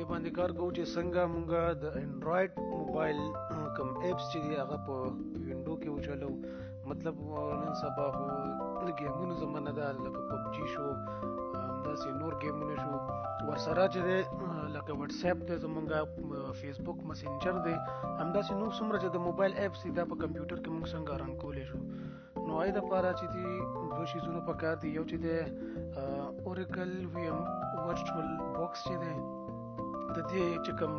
دې باندې کار کوو چې څنګه مونږ د انډرایډ موبایل کوم اپس چې دی هغه په وینډو کې وچلو. مطلب نن سبا خو د ګیمونو زمانه ده، لکه پبجي شو، همداسې نور ګیمونه شو، ورسره چې دی لکه واتس اپ دی زمونږ، فیسبوک مسنجر دی، همداسې نور څومره چې د موبایل اپس دي دا په کمپیوټر کې مونږ څنګه رن کولی شو. نو هغې دپاره چې دي دوه شیزونه پکار دي. یو چې دی اوریکل وی ایم ورچوال باکس چې دی د دې چې کوم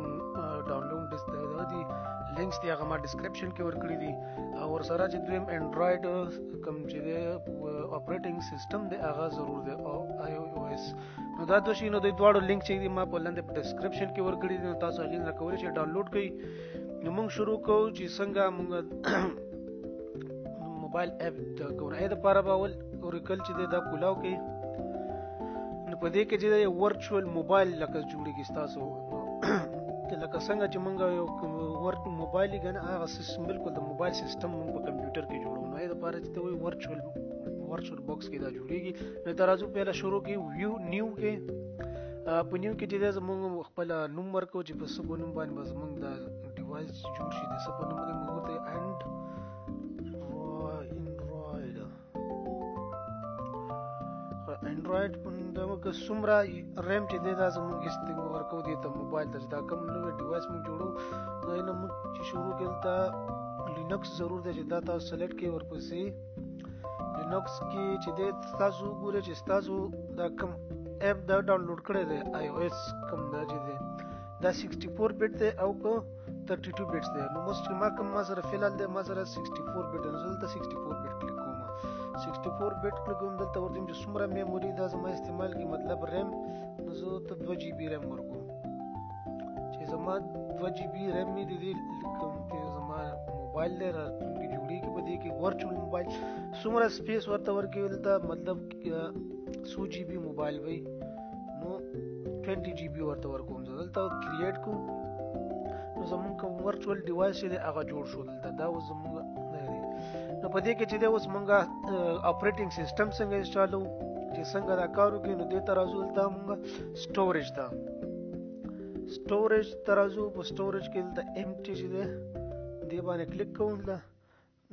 ډاونلوډ دي لینکس دي هغه ما ډسکرپشن کې ورکړي دي، او ورسره چې دویم انډرایډ کوم چې دی اپریټنګ سیسټم دی هغه ضرور دی، او آی او ایس. نو دا دوه شي، نو د دواړو لینک چې دی ما په لاندې په ډسکرپشن کې ورکړي دي، نو تاسو هغې نه کولی شئ ډاونلوډ کړئ. نو موږ شروع کوو چې څنګه موږ موبایل اپ کوو. هغې دپاره به اول اوریکل چې دی دا کولاو کړئ. نو په دې کې چې دی ورچوال موبایل لکه جوړېږي ستاسو، لکه څنګه چې موږ یو موبایل یې که نه هغه سیسټم بالکل د موبایل سیسټم موږ په کمپیوټر کې جوړو. نو هغې دپاره چې ته وایي ورچوال باکس کې دا جوړېږي. نو ته راځو پهله شروع کې ویو نیو کې. په نیو کې چې دی زموږ خپل نوم ورکوو چې په څه په نوم باندې به زموږ دا ډیوایس جوړ شي، د څه په نوم باندې موږ ورته انډرایډ که څومره ریم چې دی دا زموږ ورکوو دې ته موبایل ته چې دا کوم نوی ډیوایس موږ جوړو. نو نه موږ چې شروع کړو دلته لینکس ضرور دی چې دا تاسو سلیکټ کړئ. ورپسې لینکس کې چې دی تاسو وګورئ چې ستاسو دا کوم اپ دا ډاونلوډ کړی دی آی او ایس کوم دا چې دی دا 64 بیټ دی او که 32 بیټس دی. نو موسټ ما سره فعلحال دی ما سره 64 بیټ دی. نو زه دلته 64 بیټ کلیک کوم. 64 بیټ کلیک کوم، دلته ورته چې څومره میموري دا زما استعمال کی مطلب ریم، نو زه ته 2 جی بي ریم ورکوم چې زما 2 جی بي ریم مې د دې کوم چې زما موبایل دی راتلونکي جوړېږي په دې کې ورچوال موبایل څومره سپیس ورته ورکوي دلته مطلب 100 جی بي موبایل وي نو 20 جی بي ورته ورکوم. زه دلته کریټ کوم. نو زمونږ کوم ورچوال ډیوایس چې دی هغه جوړ شو دلته. دا اوس زمونږ نو په دې کې چې دی اوس مونږ اپریټنګ سیسټم څنګه انسټالو چې څنګه دا کار وکړي. نو دې ته راځو دلته مونږ سټوریج ته راځو. په سټوریج کې دلته امټي چې دی دې باندې کلیک کوو.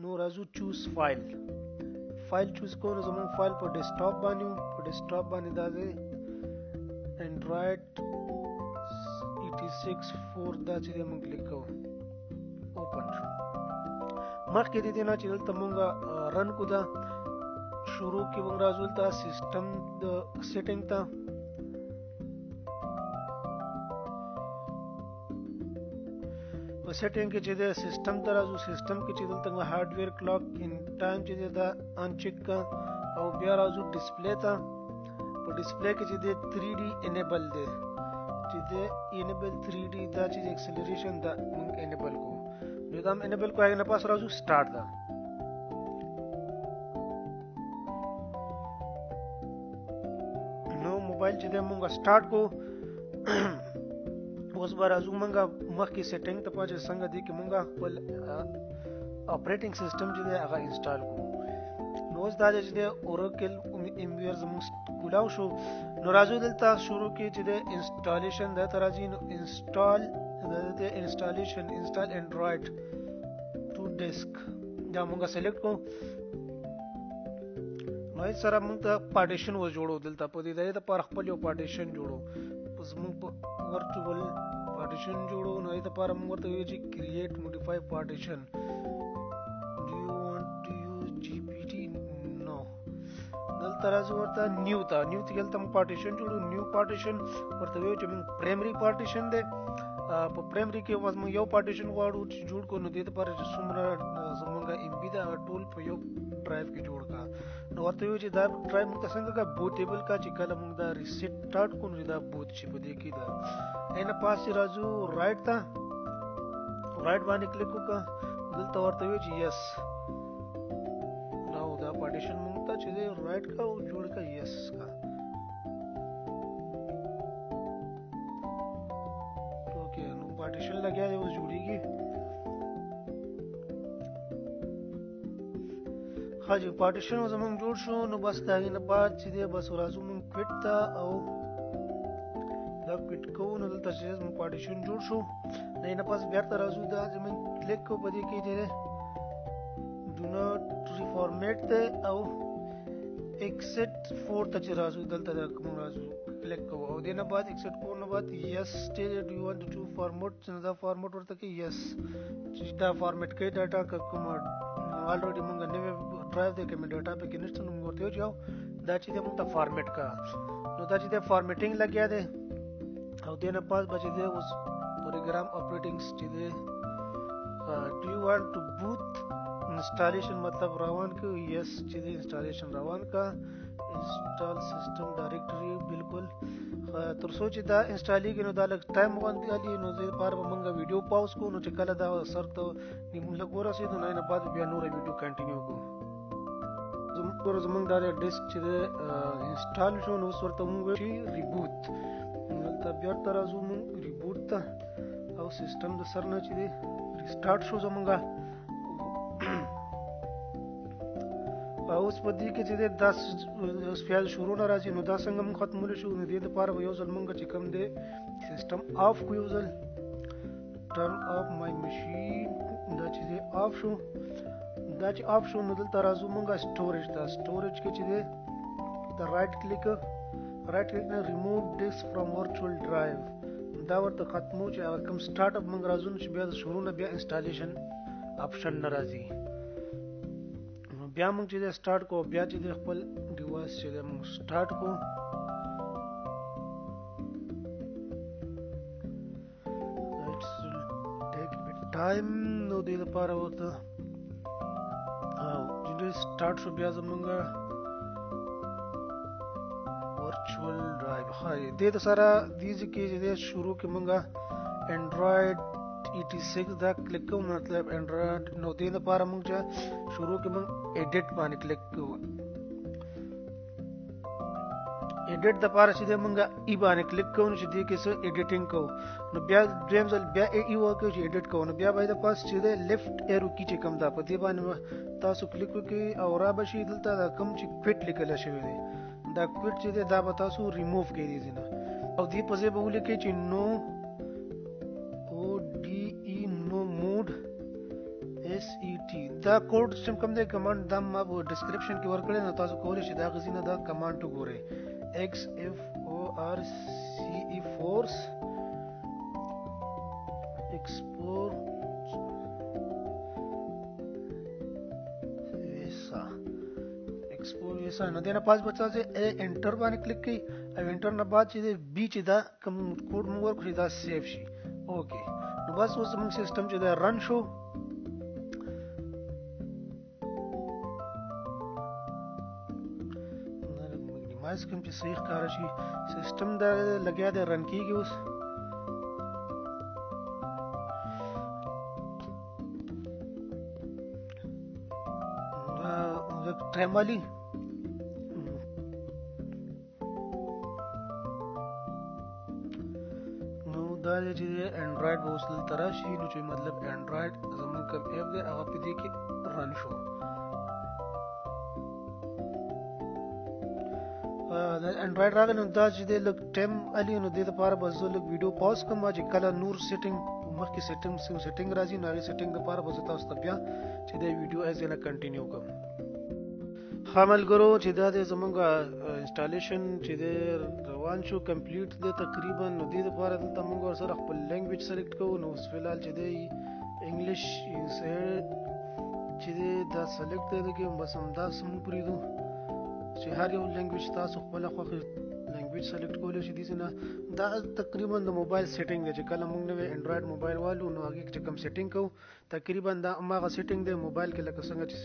نو راځو چوز فایل چوز کوو. نو زمونږ فایل په ډیسکټاپ باندې دا دی انډرایډ 86 دا چې دی مونږ کلیک کوو. اوپن شو. مخکې د دې نه چې دلته مونږ رن کو دا شروع کې مونږ راځو دلته سیسټم د سیټینګ ته. په سیټینګ کې چې د سیسټم ته راځو. سیسټم کې چې دلته هارډویر کلاک ان ټایم چې دا ان چیک کا، او بیا راځو ډسپلی ته. په ډسپلی کې چې د 3D انیبل دی چې د انیبل 3D دا چې اکسلریشن دا مونږ انیبل کو. نو دا انیبل کو هغه نه پاس راځو سٹارټ دا. نو موبایل چې د مونږ سٹارټ کو اوس به راځو مونږ مخکې سیټینګ ته پاتې څنګه دی کې مونږ خپل اپریټنګ سیسټم چې دی هغه انسټال کو. نو اوس دا چې د اوریکل امبیر زموږ کولاو شو. نو راځو دلته شروع کې چې د انسټالیشن دا ته راځي. نو انسټال انډرایډ ټو ډیسک دا مونږه سلیکټ کو. نو یې سره مونږ ته پارټیشن و جوړو. دلته په دې د پر خپل یو پارټیشن جوړو. پس مونږ په ورچوال پارټیشن جوړو. نو یې لپاره مونږ ورته ویل چې کریټ موډیفای پارټیشن ډو یو وانټ ټو یوز جی پی ټی نو. دلته راځو ورته نیو ته دلته مونږ پارټیشن جوړو. نیو پارټیشن ورته ویل چې مونږ پرایمري پارټیشن دی. په پرایمري کې موږ یو پارټیشن غواړو چې جوړ کو. نو دې لپاره چې څومره زمونږ ام بي دا ټول په یو ډرایو کې جوړ کا. نو ورته ویل چې دا ډرایو موږ څنګه کا بوتیبل کا چې کله موږ دا ریسیټ سٹارټ کو نو دا بوت شي په دې کې. دا اینه پاسې راځو رائټ ته. رائټ باندې کلیک وکړه. دلته ورته ویل چې یس. نو دا پارټیشن موږ ته چې رائټ کا او جوړ کا یس کا. پارټیشن لګیا دی اوس جوړیږي. ها جی پارټیشن زمونږ جوړ شو. نو بس دا غي نه بعد چې دی بس راځو مونږ کویټ ته او دا ریپیټ کوو نو دلته چې زموږ پارټیشن جوړ شو نه نه پس بیرته راځو دا زموږ کلیک کوو په دې کې چې ډو ناٹ ریفارمیټ دی او ایکسټ 4 ته چې راځو دلته دا کوم راځو کلیک کوو او دې نه بعد ایکسټ کول نه بعد یس ډو یو وانټ ټو فارمیټ دا فارمیټ ورته کې یس چې دا فارمیټ کوي ډاټا کوم الریډي موږ نوې ډرایو دی کوم ډاټا په کې نشته نو موږ ورته یو دا چې موږ ته فارمیټ کا نو دا چې د فارمیټینګ لګیا دی او دې نه پاس بچ دی اوس پروګرام اپریټینګز چې دی ډو یو وانټ ټو بوت انسټالیشن مطلب روان کو یس چې دی انسټالیشن روان کا انسټال سیستم ډایرکټري بالکل تر څو چې دا انسټالیږي نو دا لږ ټایم غواړي نو زه لپاره به موږ ویډیو پاوز کوو نو چې کله دا سر ته نیمه لږ ورسېدو نو نه بعد بیا نوره ویډیو کنټینیو کوو زمونږ دا ډیسک چې انسټال شو نو اوس ورته موږ وایو چې ریبوت دلته بیرته راځو موږ ریبوت ته او سیسټم د سر نه چې دی ریسټارټ شو زمونږه اوس په دې کې چې دا فعل شروع نه راځي نو دا څنګه موږ ختمولی شو نو دې دپاره به یو ځل موږ چې کوم دی سیسټم آف کړو یو ځل ټرن آف مای مشین دا چې دی آف شو دا چې آف شو نو دلته راځو موږ سټوریج ته سټوریج کې چې دی دا رائټ کلیک نه ریموو ډیسک فرام ورچوال ډرایو دا ورته ختمو چې کوم سټارټ اپ موږ راځو چې بیا د شروع نه بیا انسټالیشن آپشن نه راځي بیا موږ چې سٹارټ کو بیا چې خپل ډیوایس چې موږ سٹارټ کو let's take a bit time نو دې لپاره وته او چې سٹارټ شو بیا زمونږ ورچوال ډرایو هاي دې سره دې کې چې شروع کې موږ انډراید 86 دا کلیک کوو مطلب انډراید نو دې لپاره موږ چې شروع کې موږ ایډیټ باندې کلیک کوو ایډیټ د لپاره چې موږ ای باندې کلیک کوو چې دې کې څه ایډیټینګ کوو نو بیا دریم ځل بیا ای وکړو چې ایډیټ کوو نو بیا باید پاس چې لیفت ایرو کی چې کوم دا په دې باندې تاسو کلیک وکړئ او را بشي دلته دا کوم چې کویټ لیکل شوی دی دا کویټ چې دا به تاسو ریموو کړئ دې نه او دې په ځای به ولیکئ چې نو SET دا کوډ سم کوم دی کمانډ دا ما په ډسکرپشن کې ورکړی نو تاسو کولی شئ دا غزینه دا کمانډ وګورئ XFORCE force export ویسا نو دینه پاس بچا چې انټر باندې کلیک کړئ او انټر نه بعد چې بي چې دا کوم کوډ موږ ورکړی دا سیو شي اوکې نو بس اوس موږ سیستم چې دا رن شو مایس کوم چې صحیح ښکاره شي سیستم دا لګیا دی رن کیږي اوس ټایم والی نو دا چې انډراید به اوس دلته راشي نو چې مطلب انډراید زموږ کوم ایپ دی هغه په دې کې رن شو دا انډراید راغلی نو دا چې دی لږ ټایم علي نو دې لپاره به زه لږ ویډیو پاز کړم چې کله نور سیټینګ مخکې سیټینګ راځي نو هغې سیټینګ لپاره به زه تاسو ته بیا چې دی ویډیو ایز نه کنټینیو کوم ښه ملګرو چې دا دی زموږ انسټالیشن چې دی روان شو کمپلیټ دی تقریبا نو دې لپاره دلته موږ ورسره خپل لینګویج سلیکټ کوو نو اوس فلحال چې دی انګلیش چې دی دا سلیکټ دی کې بس همداسې موږ پرېږدو چې هر یو لینګویج تاسو خپله خوښې لینګویج سلیکټ کولی شئ داسې نه دا تقریبا د موبایل سیټینګ دی چې کله موږ نوی انډراید موبایل والو نو هغې چې کوم سیټینګ کوو تقریبا دا هماغه سیټینګ دی موبایل کې لکه څنګه چې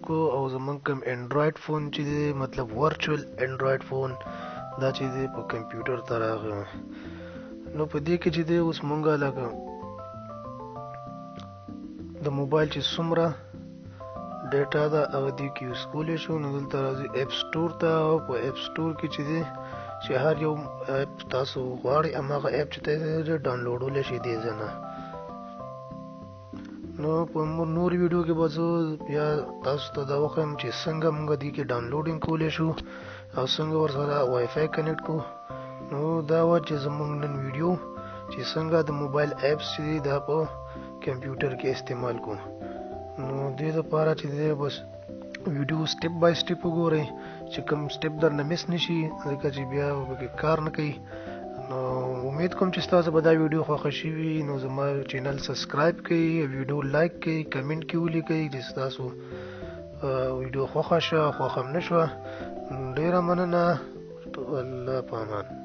کو او زمونږ کوم انډرایډ فون چې دی مطلب ورچوال انډرایډ فون دا چې دی په کمپیوټر ته راغی. نو په دې کې چې دی اوس مونږه لکه د موبایل چې څومره ډیټا ده هغه دې کې یوز کولی شو. نو دلته راځي اپ سټور ته او په اپ سټور کې چې دی چې هر یو اپ تاسو غواړئ هماغه اپ چې دی ډاونلوډولی شي دې ځای نه. نو په نور ویډیو کې به زه بیا تاسو ته دا وښیم چې څنګه موږ دې کې ډاونلوډینګ کولی شو او څنګه ورسره وای فای کنیکټ کړو. نو دا وه چې زموږ نن ویډیو چې څنګه د موبایل اپس چې دی دا په کمپیوټر کې استعمال کو. نو دې دپاره چې دی بس ویډیو سټپ بای سټپ وګورئ چې کوم سټپ درنه مس نشي ځکه چې بیا پکې کار نه کوي. نو امید کوم چې ستاسو به دا ویډیو خوښه شوي. نو زما چینل سبسکرایب کړئ، ویډیو لایک کړئ، کمنټ کې ولیکئ چې ستاسو ویډیو خوښه شوه خوښه هم نه شوه. ډېره مننه. الله په امان.